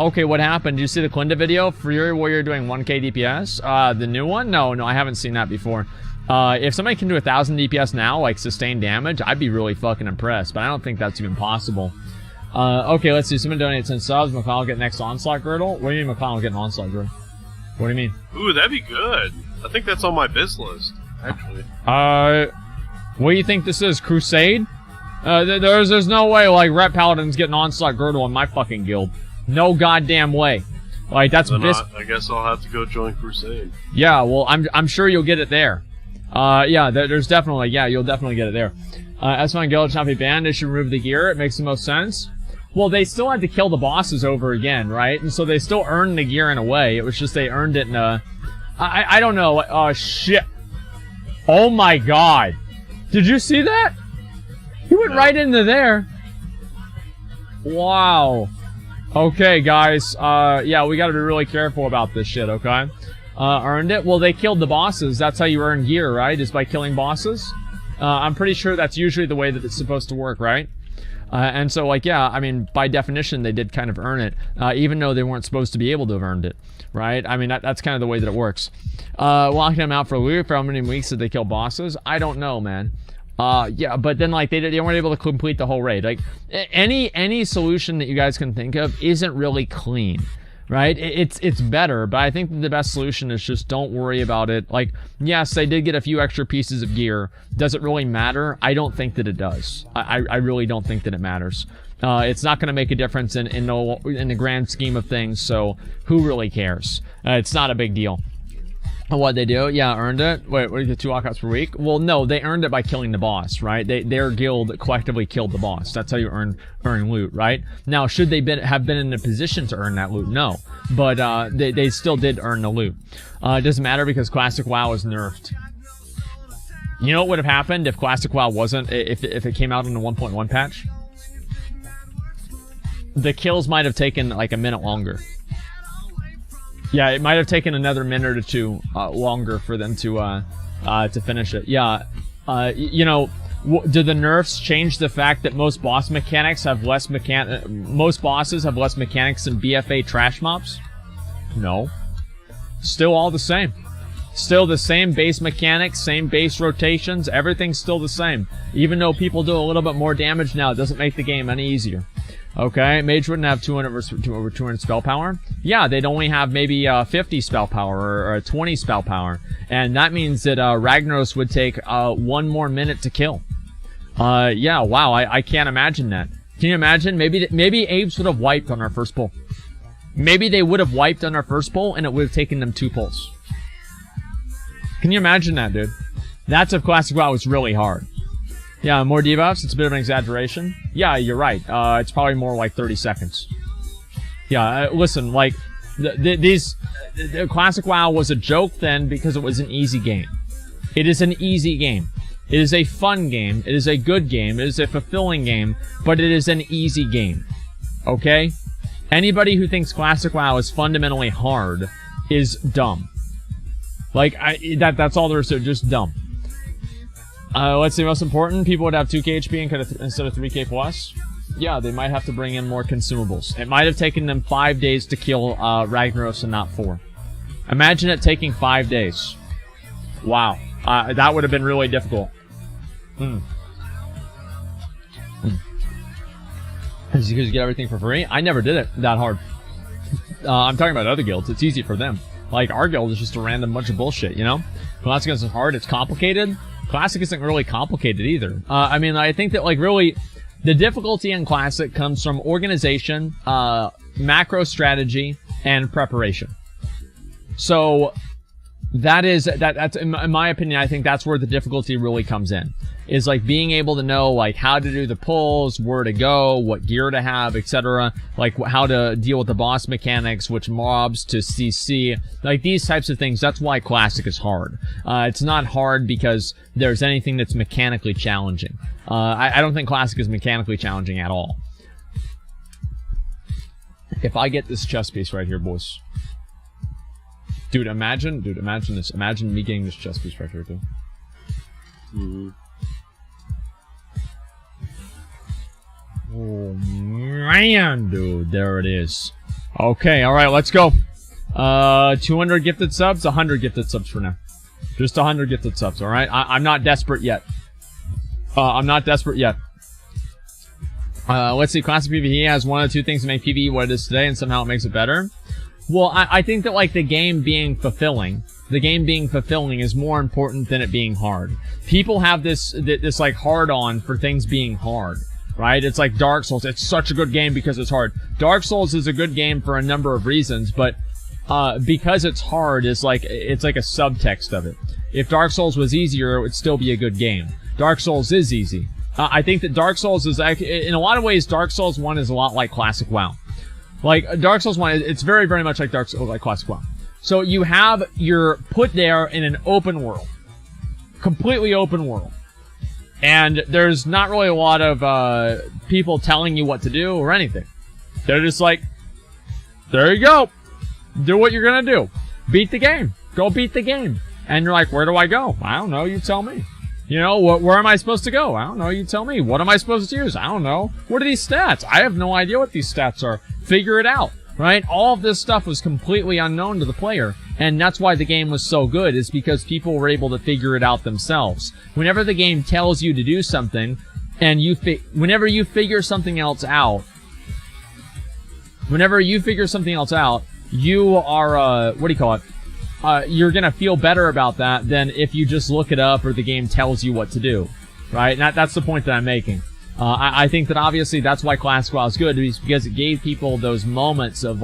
Okay, what happened? Did you see the Clinda video? Fury Warrior doing 1k DPS? The new one? No, I haven't seen that before. If somebody can do 1000 DPS now, like sustained damage, I'd be really fucking impressed, but I don't think that's even possible. Okay, let's see. Someone donated 10 subs. McConnell get next Onslaught Girdle? What do you mean McConnell get an Onslaught Girdle? What do you mean? Ooh, that'd be good. I think that's on my biz list, actually. What do you think this is? Crusade? There's no way, like, Ret Paladin's getting Onslaught Girdle in my fucking guild. No goddamn way. Like, that's I guess I'll have to go join Crusade. Yeah, well, I'm sure you'll get it there. Yeah, there's definitely, yeah, you'll definitely get it there. Asmongold should not be banned. They should remove the gear. It makes the most sense. Well, they still had to kill the bosses over again, right? And so they still earned the gear in a way. It was just they earned it in a... I don't know. Oh, shit. Oh, my God. Did you see that? He went right into there. Wow. Okay, guys. Yeah, we gotta be really careful about this shit, okay? Earned it? Well, they killed the bosses. That's how you earn gear, right? Is by killing bosses? I'm pretty sure that's usually the way that it's supposed to work, right? And so, like, yeah, I mean, by definition, they did kind of earn it, even though they weren't supposed to be able to have earned it, right? I mean, that's kind of the way that it works. Locking them out for loot for how many weeks did they kill bosses? I don't know, man. Yeah, but then, like, they weren't able to complete the whole raid. Like, any solution that you guys can think of isn't really clean, right? It's better, but I think the best solution is just don't worry about it. Like, yes, they did get a few extra pieces of gear. Does it really matter? I don't think that it does. I really don't think that it matters. It's not going to make a difference in the grand scheme of things, so who really cares? It's not a big deal. What'd they do? Yeah, earned it. Wait, what do you get 2 walkouts per week? Well, no, they earned it by killing the boss, right? Their guild collectively killed the boss. That's how you earn loot, right? Now, should they have been in a position to earn that loot? No. But they still did earn the loot. It doesn't matter because Classic WoW is nerfed. You know what would have happened if Classic WoW wasn't, if it came out in the 1.1 patch? The kills might have taken like a minute longer. Yeah, it might have taken another minute or two longer for them to finish it. Yeah, you know, do the nerfs change the fact that most boss mechanics have less most bosses have less mechanics than BFA trash mobs? No. Still all the same. Still the same base mechanics, same base rotations, everything's still the same. Even though people do a little bit more damage now, it doesn't make the game any easier. Okay, Mage wouldn't have 200 over 200 spell power. Yeah, they'd only have maybe 50 spell power or 20 spell power. And that means that Ragnaros would take 1 more minute to kill. Yeah, wow, I can't imagine that. Can you imagine? Maybe Apes would have wiped on our first pull. Maybe they would have wiped on our first pull and it would have taken them 2 pulls. Can you imagine that, dude? That's if Classic WoW was really hard. Yeah, more debuffs, it's a bit of an exaggeration. Yeah, you're right. It's probably more like 30 seconds. Yeah, listen, like, the Classic WoW was a joke then because it was an easy game. It is an easy game. It is a fun game. It is a good game. It is a fulfilling game, but it is an easy game. Okay? Anybody who thinks Classic WoW is fundamentally hard is dumb. Like, that's all there is to it, just dumb. Let's see, most important, people would have 2k HP instead of 3k plus. Yeah, they might have to bring in more consumables. It might have taken them 5 days to kill Ragnaros and not 4. Imagine it taking 5 days. Wow. That would have been really difficult. Because you get everything for free? I never did it that hard. I'm talking about other guilds. It's easy for them. Like, our guild is just a random bunch of bullshit, you know? Classic isn't hard, it's complicated. Classic isn't really complicated either. I mean, I think that, like, really, the difficulty in Classic comes from organization, macro strategy, and preparation. So, that's in my opinion, I think that's where the difficulty really comes in. Is, like, being able to know, like, how to do the pulls, where to go, what gear to have, etc. Like, how to deal with the boss mechanics, which mobs to CC. Like, these types of things, that's why Classic is hard. It's not hard because there's anything that's mechanically challenging. I don't think Classic is mechanically challenging at all. If I get this chest piece right here, boys. Dude, imagine this. Imagine me getting this chest piece right here, dude. Mm-hmm. Oh man, dude, there it is. Okay, alright, let's go. 200 gifted subs, 100 gifted subs for now. Just 100 gifted subs, alright? I'm not desperate yet. I'm not desperate yet. Let's see, Classic PvE has one of the two things to make PvE what it is today, and somehow it makes it better. Well, I think that, like, the game being fulfilling is more important than it being hard. People have this like, hard-on for things being hard, right? It's like Dark Souls. It's such a good game because it's hard. Dark Souls is a good game for a number of reasons, but because it's hard, it's like a subtext of it. If Dark Souls was easier, it would still be a good game. Dark Souls is easy. I think that Dark Souls is, in a lot of ways, Dark Souls 1 is a lot like Classic WoW. Like, Dark Souls 1, it's very, very much like like Classic WoW. So you're put there in an open world. Completely open world. And there's not really a lot of, people telling you what to do or anything. They're just like, there you go. Do what you're gonna do. Beat the game. Go beat the game. And you're like, where do I go? I don't know, you tell me. You know, where am I supposed to go? I don't know, you tell me. What am I supposed to use? I don't know. What are these stats? I have no idea what these stats are. Figure it out, right? All of this stuff was completely unknown to the player, and that's why the game was so good, is because people were able to figure it out themselves. Whenever the game tells you to do something, and whenever you figure something else out, you are, what do you call it? You're gonna feel better about that than if you just look it up or the game tells you what to do, right? And that's the point that I'm making. I think that obviously that's why Classic WoW is good, is because it gave people those moments of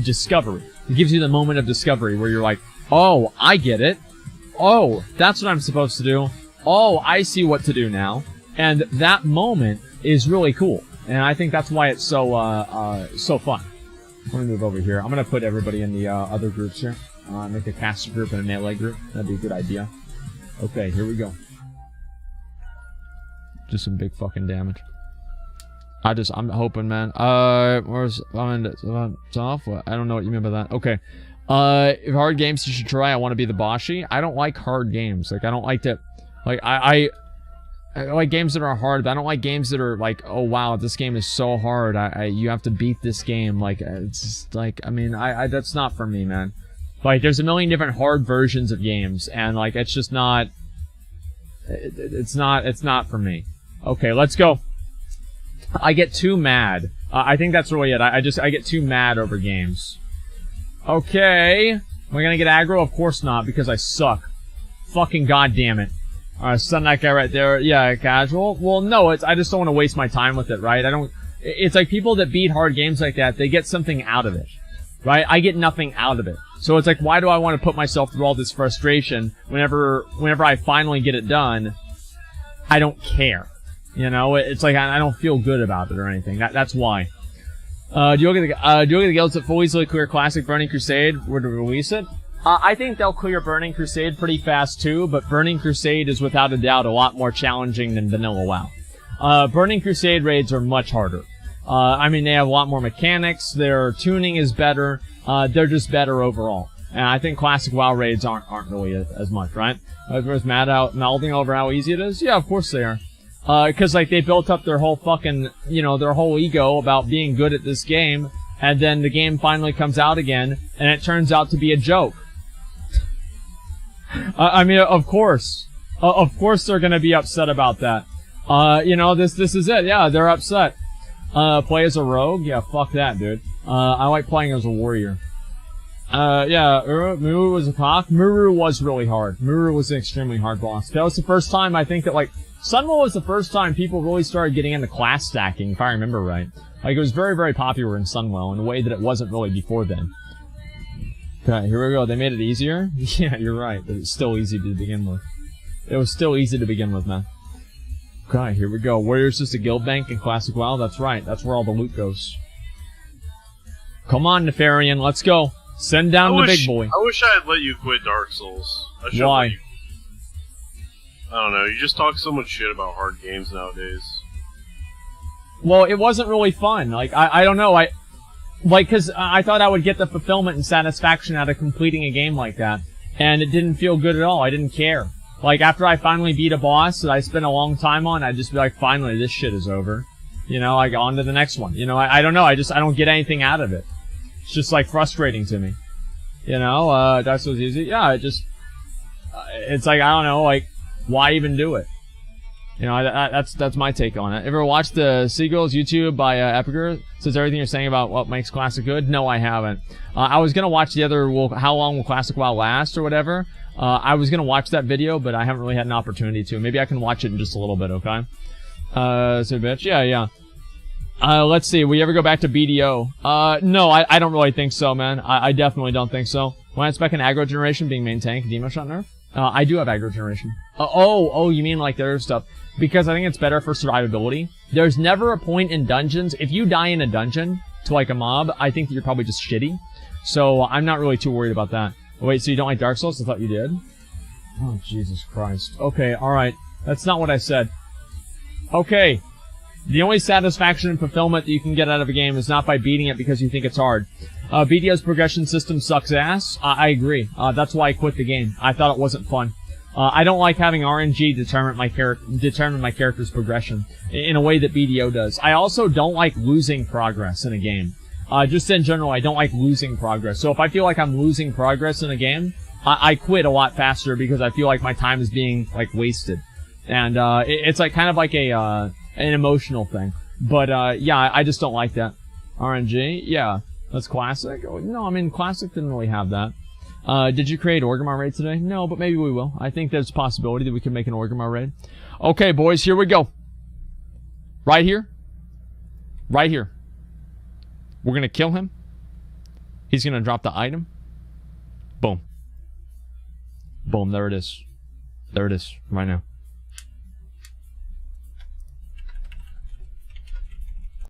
discovery. It gives you the moment of discovery where you're like, oh, I get it. Oh, that's what I'm supposed to do. Oh, I see what to do now. And that moment is really cool. And I think that's why it's so fun. Let me move over here. I'm gonna put everybody in the other groups here. Make a caster group and a melee group. That'd be a good idea. Okay, here we go. Just some big fucking damage. I'm hoping, man. Where's off? I don't know what you mean by that. Okay. If hard games you should try, I want to be the Boshi. I don't like hard games. Like, I don't like to, like, I like games that are hard, but I don't like games that are like, oh wow, this game is so hard. You have to beat this game. Like, it's just like, I mean, that's not for me, man. Like, there's a million different hard versions of games, and like, it's just not, it's not for me. Okay, let's go. I get too mad. I think that's really it. I get too mad over games. Okay. Am I gonna get aggro? Of course not, because I suck. Fucking goddamn it. Stun that guy right there. Yeah, casual. Well, no, I just don't want to waste my time with it, right? It's like people that beat hard games like that, they get something out of it, right? I get nothing out of it. So it's like, why do I want to put myself through all this frustration whenever I finally get it done? I don't care. You know, it's like, I don't feel good about it or anything. That's why. Do you look at the guilds that full easily clear Classic Burning Crusade were to release it? I think they'll clear Burning Crusade pretty fast too, but Burning Crusade is without a doubt a lot more challenging than Vanilla WoW. Burning Crusade raids are much harder. I mean, they have a lot more mechanics, their tuning is better, they're just better overall. And I think Classic WoW raids aren't really as much, right? Everyone's mouthing over how easy it is? Yeah, of course they are. Cause like, they built up their whole fucking, you know, their whole ego about being good at this game, and then the game finally comes out again, and it turns out to be a joke. I mean, of course they're gonna be upset about that. You know, this is it. Yeah, they're upset. Play as a rogue? Yeah, fuck that, dude. I like playing as a warrior. Yeah, Muru was a cock. Muru was really hard. Muru was an extremely hard boss. That was the first time, I think, that, like, Sunwell was the first time people really started getting into class stacking, if I remember right. Like, it was very, very popular in Sunwell in a way that it wasn't really before then. Okay, here we go. They made it easier? Yeah, you're right, but it's still easy to begin with. It was still easy to begin with, man. Okay, here we go. Warrior's just a guild bank in Classic WoW? That's right. That's where all the loot goes. Come on, Nefarian, let's go. Send down the big boy. I wish I had let you quit Dark Souls. Why? I don't know, you just talk so much shit about hard games nowadays. Well, it wasn't really fun. Like, I don't know, cause I thought I would get the fulfillment and satisfaction out of completing a game like that. And it didn't feel good at all. I didn't care. Like, after I finally beat a boss that I spent a long time on, I'd just be like, finally, this shit is over. You know, I go on to the next one. You know, I don't know. I don't get anything out of it. It's just like frustrating to me. You know, Dark Souls easy. Yeah, it's like, I don't know, like, why even do it? You know, that's my take on it. Ever watched the Seagulls YouTube by Epiger? Says everything you're saying about what makes Classic good? No, I haven't. I was gonna watch the other, how long will Classic WoW last or whatever. I was gonna watch that video, but I haven't really had an opportunity to. Maybe I can watch it in just a little bit, okay? So bitch, yeah. Let's see, will you ever go back to BDO? No, I don't really think so, man. I definitely don't think so. When I expect an aggro generation being maintained, Demo Shot nerf? I do have aggro generation. Oh, you mean like the other stuff? Because I think it's better for survivability. There's never a point in dungeons. If you die in a dungeon to like a mob, I think that you're probably just shitty. So I'm not really too worried about that. Wait, so you don't like Dark Souls? I thought you did. Oh, Jesus Christ. Okay, alright. That's not what I said. Okay. The only satisfaction and fulfillment that you can get out of a game is not by beating it because you think it's hard. BDO's progression system sucks ass. I agree. That's why I quit the game. I thought it wasn't fun. I don't like having RNG determine my character's progression in a way that BDO does. I also don't like losing progress in a game. Just in general, I don't like losing progress. So if I feel like I'm losing progress in a game, I quit a lot faster because I feel like my time is being, like, wasted. And, it's like, kind of like an emotional thing. But, yeah, I just don't like that. RNG? Yeah. That's Classic? Oh, no, I mean, Classic didn't really have that. Did you create Orgrimmar raid today? No, but maybe we will. I think there's a possibility that we can make an Orgrimmar raid. Okay, boys, here we go. Right here. Right here. We're gonna kill him. He's gonna drop the item. Boom. Boom, there it is. There it is, right now.